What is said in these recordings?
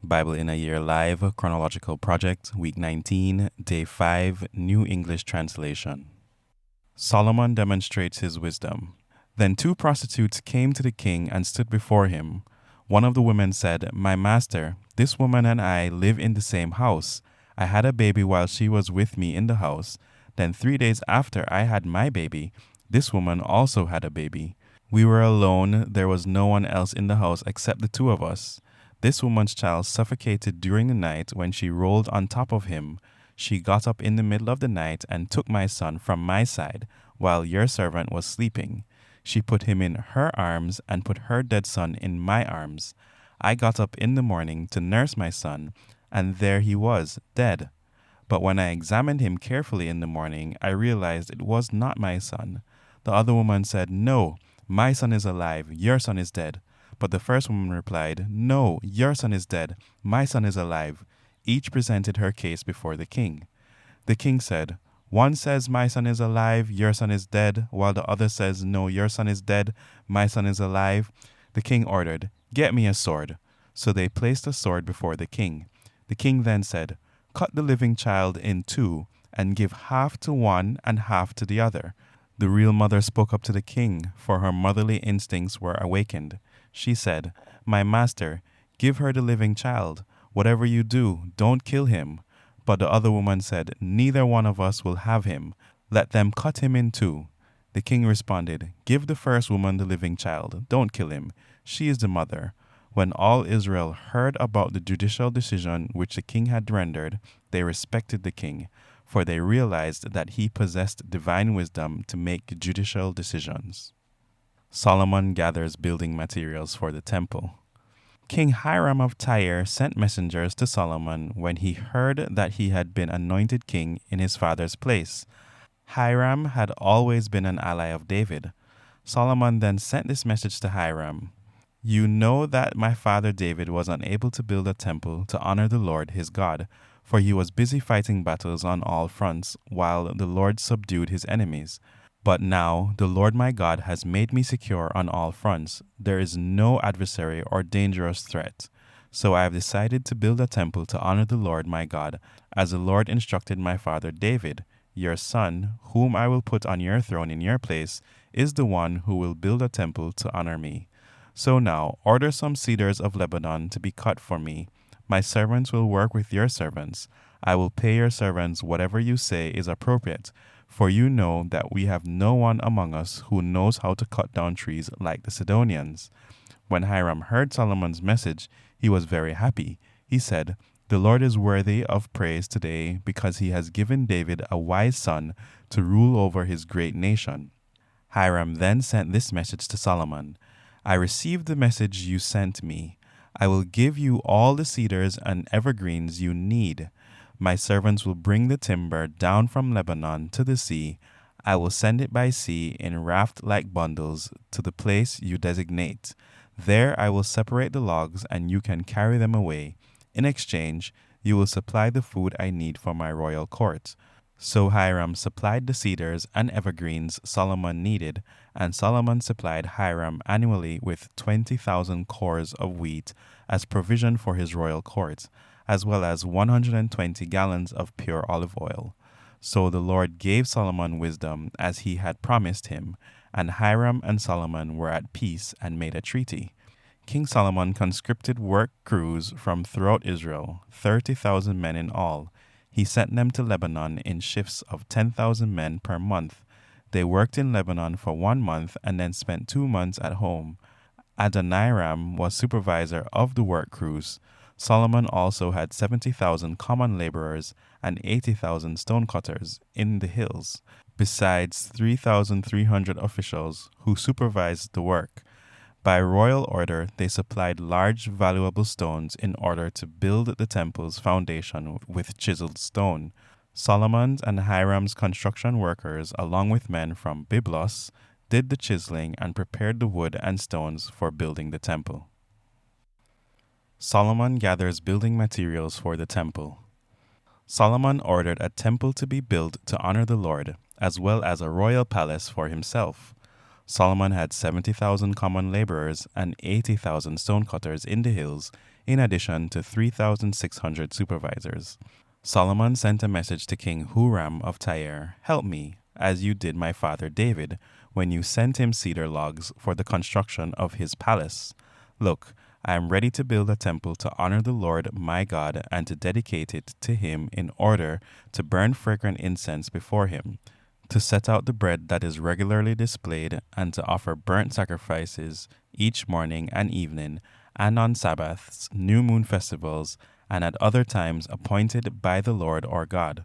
Bible in a Year Live Chronological Project, Week 19, Day 5, New English Translation. Solomon demonstrates his wisdom. Then two prostitutes came to the king and stood before him. One of the women said, "My master, this woman and I live in the same house. I had a baby while she was with me in the house. Then 3 days after I had my baby, this woman also had a baby. We were alone, there was no one else in the house except the two of us. This woman's child suffocated during the night when she rolled on top of him. She got up in the middle of the night and took my son from my side while your servant was sleeping. She put him in her arms and put her dead son in my arms. I got up in the morning to nurse my son, and there he was, dead. But when I examined him carefully in the morning, I realized it was not my son." The other woman said, "No, my son is alive, your son is dead." But the first woman replied, "No, your son is dead, my son is alive." Each presented her case before the king. The king said, "One says my son is alive, your son is dead, while the other says, no, your son is dead, my son is alive." The king ordered, "Get me a sword." So they placed a sword before the king. The king then said, "Cut the living child in two, and give half to one and half to the other." The real mother spoke up to the king, for her motherly instincts were awakened. She said, "My master, give her the living child. Whatever you do, don't kill him." But the other woman said, "Neither one of us will have him. Let them cut him in two." The king responded, "Give the first woman the living child. Don't kill him. She is the mother." When all Israel heard about the judicial decision which the king had rendered, they respected the king, for they realized that he possessed divine wisdom to make judicial decisions. Solomon gathers building materials for the temple. King Hiram of Tyre sent messengers to Solomon when he heard that he had been anointed king in his father's place. Hiram had always been an ally of David. Solomon then sent this message to Hiram: "You know that my father David was unable to build a temple to honor the Lord his God, for he was busy fighting battles on all fronts, while the Lord subdued his enemies. But now the Lord my God has made me secure on all fronts. There is no adversary or dangerous threat. So I have decided to build a temple to honor the Lord my God, as the Lord instructed my father David. Your son, whom I will put on your throne in your place, is the one who will build a temple to honor me. So now order some cedars of Lebanon to be cut for me. My servants will work with your servants. I will pay your servants whatever you say is appropriate, for you know that we have no one among us who knows how to cut down trees like the Sidonians." When Hiram heard Solomon's message, he was very happy. He said, "The Lord is worthy of praise today because he has given David a wise son to rule over his great nation." Hiram then sent this message to Solomon: "I received the message you sent me. I will give you all the cedars and evergreens you need. My servants will bring the timber down from Lebanon to the sea. I will send it by sea in raft-like bundles to the place you designate. There I will separate the logs and you can carry them away. In exchange, you will supply the food I need for my royal court." So Hiram supplied the cedars and evergreens Solomon needed, and Solomon supplied Hiram annually with 20,000 cores of wheat as provision for his royal court, as well as 120 gallons of pure olive oil. So the Lord gave Solomon wisdom as he had promised him, and Hiram and Solomon were at peace and made a treaty. King Solomon conscripted work crews from throughout Israel, 30,000 men in all. He sent them to Lebanon in shifts of 10,000 men per month. They worked in Lebanon for 1 month and then spent 2 months at home. Adoniram was supervisor of the work crews. Solomon also had 70,000 common laborers and 80,000 stonecutters in the hills, besides 3,300 officials who supervised the work. By royal order, they supplied large, valuable stones in order to build the temple's foundation with chiseled stone. Solomon's and Hiram's construction workers, along with men from Byblos, did the chiseling and prepared the wood and stones for building the temple. Solomon gathers building materials for the temple. Solomon ordered a temple to be built to honor the Lord, as well as a royal palace for himself. Solomon had 70,000 common laborers and 80,000 stonecutters in the hills, in addition to 3,600 supervisors. Solomon sent a message to King Huram of Tyre, "Help me, as you did my father David, when you sent him cedar logs for the construction of his palace. Look, I am ready to build a temple to honor the Lord my God and to dedicate it to him in order to burn fragrant incense before him, to set out the bread that is regularly displayed, and to offer burnt sacrifices each morning and evening, and on Sabbaths, new moon festivals, and at other times appointed by the Lord our God.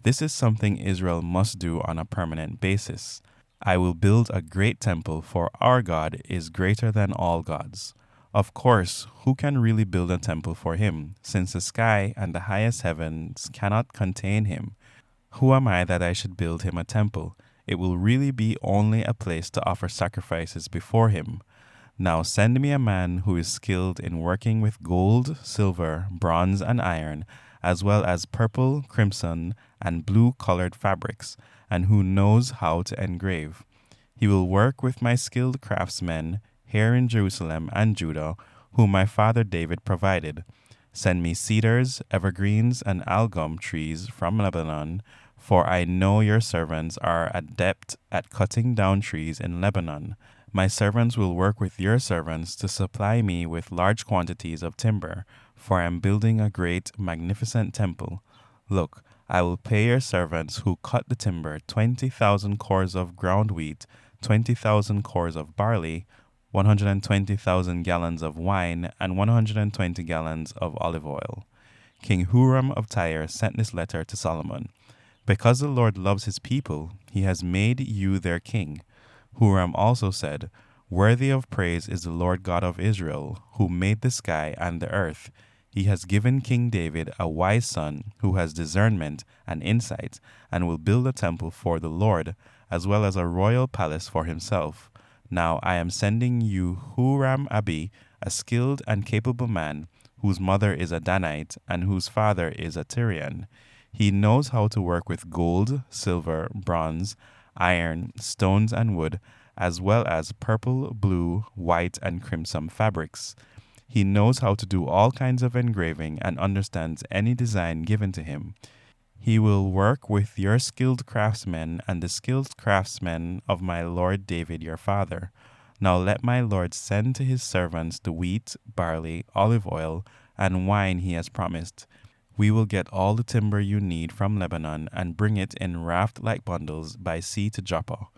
This is something Israel must do on a permanent basis. I will build a great temple, for our God is greater than all gods. Of course, who can really build a temple for him, since the sky and the highest heavens cannot contain him? Who am I that I should build him a temple? It will really be only a place to offer sacrifices before him. Now send me a man who is skilled in working with gold, silver, bronze, and iron, as well as purple, crimson, and blue-colored fabrics, and who knows how to engrave. He will work with my skilled craftsmen here in Jerusalem and Judah, whom my father David provided. Send me cedars, evergreens, and algum trees from Lebanon, for I know your servants are adept at cutting down trees in Lebanon. My servants will work with your servants to supply me with large quantities of timber, for I am building a great, magnificent temple. Look, I will pay your servants who cut the timber 20,000 cores of ground wheat, 20,000 cores of barley, 120,000 gallons of wine, and 120 gallons of olive oil." King Huram of Tyre sent this letter to Solomon. "Because the Lord loves his people, he has made you their king." Huram also said, "Worthy of praise is the Lord God of Israel, who made the sky and the earth. He has given King David a wise son who has discernment and insight, and will build a temple for the Lord, as well as a royal palace for himself. Now I am sending you Huram-Abi, a skilled and capable man, whose mother is a Danite and whose father is a Tyrian. He knows how to work with gold, silver, bronze, iron, stones, and wood, as well as purple, blue, white, and crimson fabrics. He knows how to do all kinds of engraving and understands any design given to him. He will work with your skilled craftsmen and the skilled craftsmen of my lord David your father. Now let my lord send to his servants the wheat, barley, olive oil, and wine he has promised. We will get all the timber you need from Lebanon and bring it in raft-like bundles by sea to Joppa.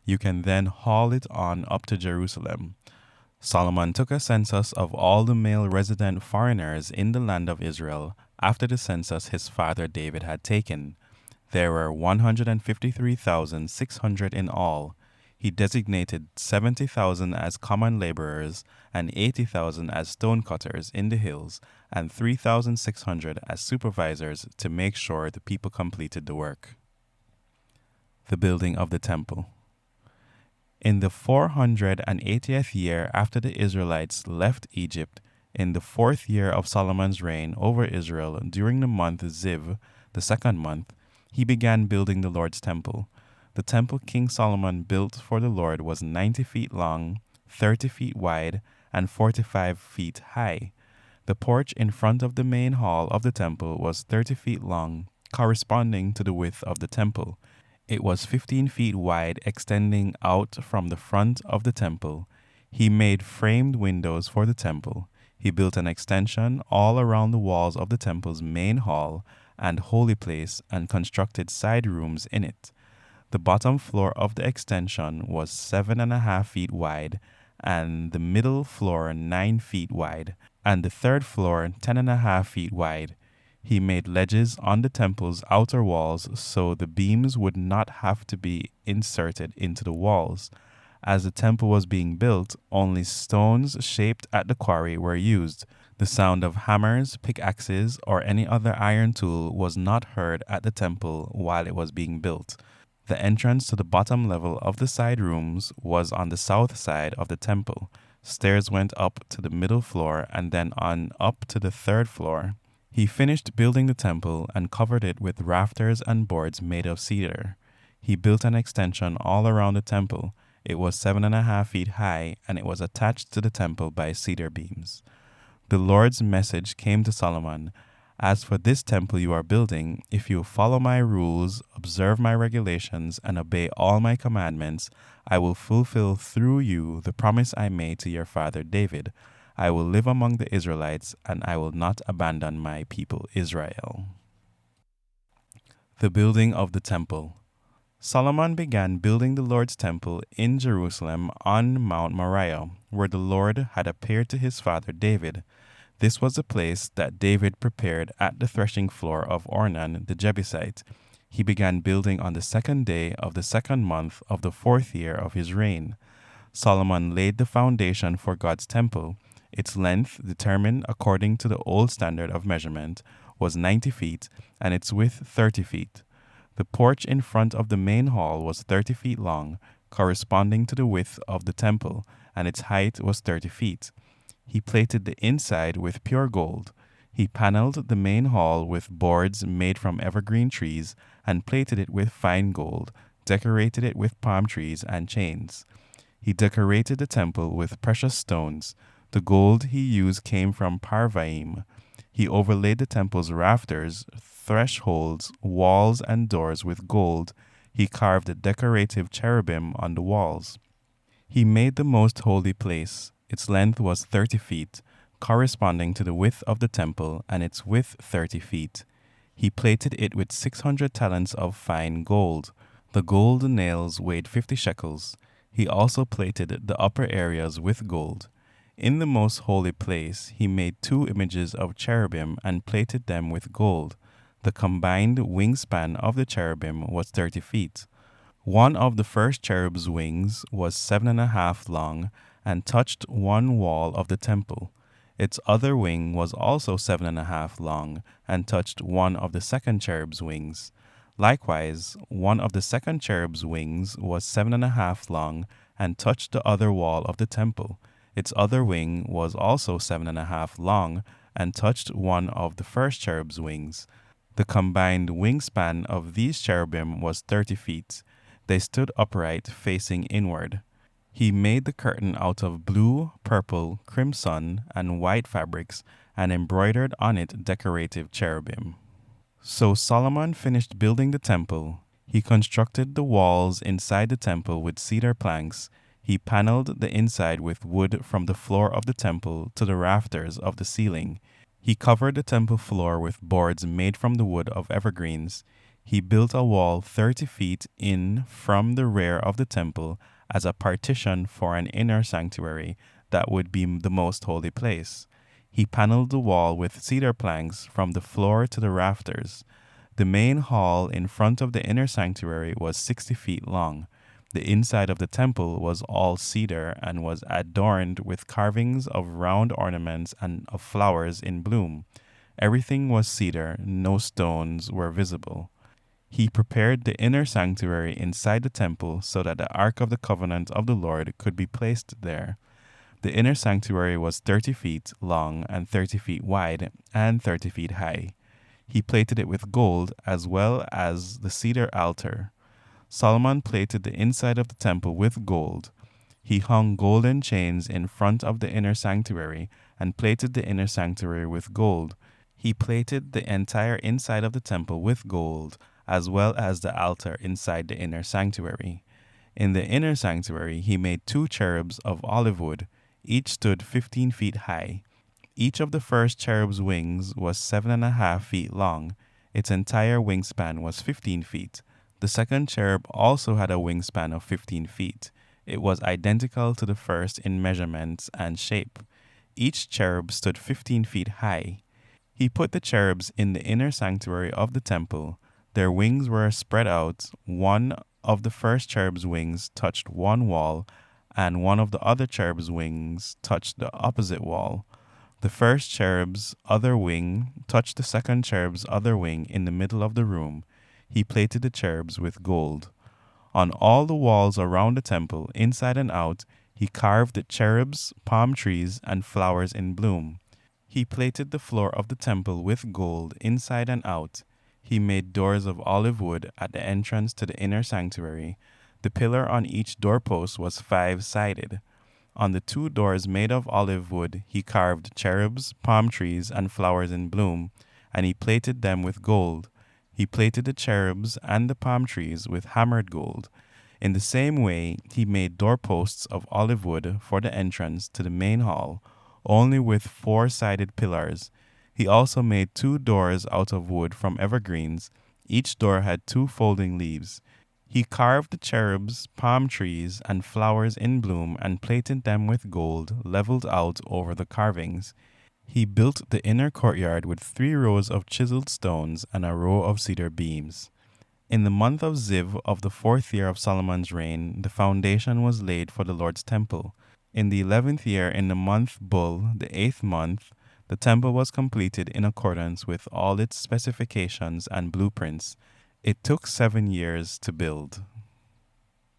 You can then haul it on up to Jerusalem." Solomon took a census of all the male resident foreigners in the land of Israel after the census his father David had taken. There were 153,600 in all. He designated 70,000 as common laborers and 80,000 as stonecutters in the hills and 3,600 as supervisors to make sure the people completed the work. The building of the temple. In the 480th year after the Israelites left Egypt, in the 4th year of Solomon's reign over Israel during the month Ziv, the 2nd month, he began building the Lord's temple. The temple King Solomon built for the Lord was 90 feet long, 30 feet wide, and 45 feet high. The porch in front of the main hall of the temple was 30 feet long, corresponding to the width of the temple. It was 15 feet wide, extending out from the front of the temple. He made framed windows for the temple. He built an extension all around the walls of the temple's main hall and holy place and constructed side rooms in it. The bottom floor of the extension was 7.5 feet wide, and the middle floor 9 feet wide, and the third floor 10.5 feet wide. He made ledges on the temple's outer walls so the beams would not have to be inserted into the walls. As the temple was being built, only stones shaped at the quarry were used. The sound of hammers, pickaxes, or any other iron tool was not heard at the temple while it was being built. The entrance to the bottom level of the side rooms was on the south side of the temple. Stairs went up to the middle floor and then on up to the third floor. He finished building the temple and covered it with rafters and boards made of cedar. He built an extension all around the temple. It was 7.5 feet high, and it was attached to the temple by cedar beams. the Lord's message came to Solomon. As for this temple you are building, if you follow my rules, observe my regulations, and obey all my commandments, I will fulfill through you the promise I made to your father David. I will live among the Israelites, and I will not abandon my people Israel. The building of the temple. Solomon began building the Lord's temple in Jerusalem on Mount Moriah, where the Lord had appeared to his father David. This was the place that David prepared at the threshing floor of Ornan the Jebusite. He began building on the 2nd day of the 2nd month of the 4th year of his reign. Solomon laid the foundation for God's temple. Its length, determined according to the old standard of measurement, was 90 feet, and its width 30 feet. The porch in front of the main hall was 30 feet long, corresponding to the width of the temple, and its height was 30 feet. He plated the inside with pure gold. He paneled the main hall with boards made from evergreen trees and plated it with fine gold, decorated it with palm trees and chains. He decorated the temple with precious stones. The gold he used came from Parvaim. He overlaid the temple's rafters, thresholds, walls, and doors with gold. He carved the decorative cherubim on the walls. He made the most holy place. Its length was 30 feet, corresponding to the width of the temple, and its width 30 feet. He plated it with 600 talents of fine gold. The gold nails weighed 50 shekels. He also plated the upper areas with gold. In the most holy place, he made 2 images of cherubim and plated them with gold. The combined wingspan of the cherubim was 30 feet. One of the first cherub's wings was 7.5 long and touched one wall of the temple. Its other wing was also 7.5 long and touched one of the second cherub's wings. Likewise, one of the second cherub's wings was 7.5 long and touched the other wall of the temple. Its other wing was also 7.5 long and touched one of the first cherub's wings. The combined wingspan of these cherubim was 30 feet. They stood upright, facing inward. He made the curtain out of blue, purple, crimson, and white fabrics and embroidered on it decorative cherubim. So Solomon finished building the temple. He constructed the walls inside the temple with cedar planks. He paneled the inside with wood from the floor of the temple to the rafters of the ceiling. He covered the temple floor with boards made from the wood of evergreens. He built a wall 30 feet in from the rear of the temple as a partition for an inner sanctuary that would be the most holy place. He paneled the wall with cedar planks from the floor to the rafters. The main hall in front of the inner sanctuary was 60 feet long. The inside of the temple was all cedar and was adorned with carvings of round ornaments and of flowers in bloom. Everything was cedar, no stones were visible. He prepared the inner sanctuary inside the temple so that the Ark of the Covenant of the Lord could be placed there. The inner sanctuary was 30 feet long and 30 feet wide and 30 feet high. He plated it with gold as well as the cedar altar. Solomon plated the inside of the temple with gold. He hung golden chains in front of the inner sanctuary and plated the inner sanctuary with gold. He plated the entire inside of the temple with gold, as well as the altar inside the inner sanctuary. In the inner sanctuary, he made 2 cherubs of olive wood. Each stood 15 feet high. Each of the first cherub's wings was 7.5 feet long. Its entire wingspan was 15 feet. The second cherub also had a wingspan of 15 feet. It was identical to the first in measurements and shape. Each cherub stood 15 feet high. He put the cherubs in the inner sanctuary of the temple. Their wings were spread out. One of the first cherub's wings touched one wall, and one of the other cherub's wings touched the opposite wall. The first cherub's other wing touched the second cherub's other wing in the middle of the room. He plated the cherubs with gold. On all the walls around the temple, inside and out, he carved the cherubs, palm trees, and flowers in bloom. He plated the floor of the temple with gold inside and out. He made doors of olive wood at the entrance to the inner sanctuary. The pillar on each doorpost was 5-sided. On the two doors made of olive wood he carved cherubs, palm trees, and flowers in bloom, and he plated them with gold. He plated the cherubs and the palm trees with hammered gold. In the same way, he made doorposts of olive wood for the entrance to the main hall, only with four-sided pillars. He also made two doors out of wood from evergreens. Each door had two folding leaves. He carved the cherubs, palm trees, and flowers in bloom and plated them with gold leveled out over the carvings. He built the inner courtyard with 3 rows of chiseled stones and a row of cedar beams. In the month of Ziv of the 4th year of Solomon's reign, the foundation was laid for the Lord's temple. In the 11th year, in the month Bul, the 8th month, the temple was completed in accordance with all its specifications and blueprints. It took 7 years to build.